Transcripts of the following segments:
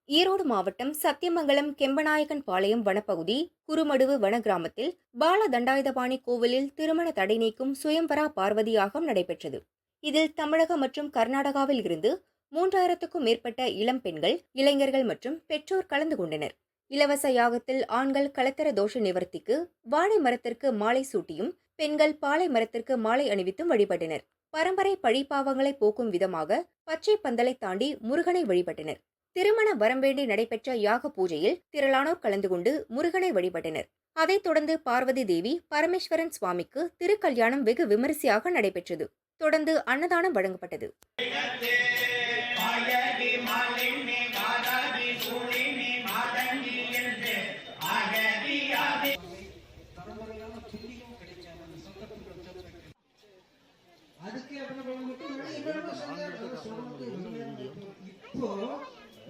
ஈரோடு மாவட்டம் சத்தியமங்கலம் கெம்பநாயக்கன் பாளையம் வனப்பகுதி குறுமடுவு வன கிராமத்தில் பால தண்டாயுதபாணி கோவிலில் திருமண தடை நீக்கும் சுயம்பரா பார்வதி யாகம் நடைபெற்றது. இதில் தமிழகம் மற்றும் கர்நாடகாவில் இருந்து 3000க்கும் மேற்பட்ட இளம் பெண்கள், இளைஞர்கள் மற்றும் பெற்றோர் கலந்து கொண்டனர். இலவச யாகத்தில் ஆண்கள் கலத்தர தோஷ நிவர்த்திக்கு வாழை மரத்திற்கு மாலை சூட்டியும், பெண்கள் பாலை மரத்திற்கு மாலை அணிவித்தும் வழிபட்டனர். பரம்பரை பழிப்பாவங்களை போக்கும் விதமாக பச்சை பந்தலை தாண்டி முருகனை வழிபட்டனர். திருமண வரம்பேண்டி நடைபெற்ற யாக பூஜையில் திரளானோர் கலந்து கொண்டு முருகனை வழிபட்டனர். அதைத் தொடர்ந்து பார்வதி தேவி பரமேஸ்வரன் சுவாமிக்கு திருக்கல்யாணம் வெகு விமரிசையாக நடைபெற்றது. தொடர்ந்து அன்னதானம் வழங்கப்பட்டது.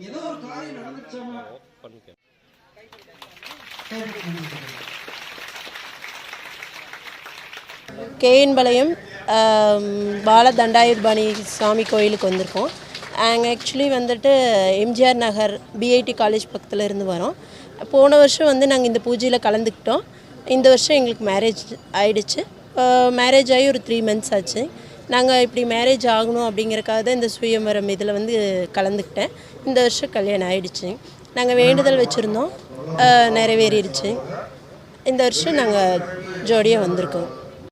ஏதோ ஒரு காரியம் நடந்துச்சாமா கேஎன்பாளையம் பால தண்டாயுதபாணி சாமி கோயிலுக்கு வந்திருக்கோம். நாங்கள் ஆக்சுவலி வந்துட்டு எம்ஜிஆர் நகர் பிஐடி காலேஜ் பக்கத்தில் இருந்து வரோம். போன வருஷம் நாங்கள் இந்த பூஜையில் கலந்துக்கிட்டோம். இந்த வருஷம் எங்களுக்கு மேரேஜ் ஆகிடுச்சு. மேரேஜ் ஆகி ஒரு 3 months ஆச்சு. நாங்கள் இப்படி மேரேஜ் ஆகணும் அப்படிங்கிறக்காக தான் இந்த சுயம்பரம் இதில் கலந்துக்கிட்டேன். இந்த வருஷம் கல்யாணம் ஆகிடுச்சு. நாங்கள் வேண்டுதல் வச்சுருந்தோம், நிறைவேறிடுச்சு. இந்த வருஷம் நாங்கள் ஜோடியாக வந்திருக்கோம்.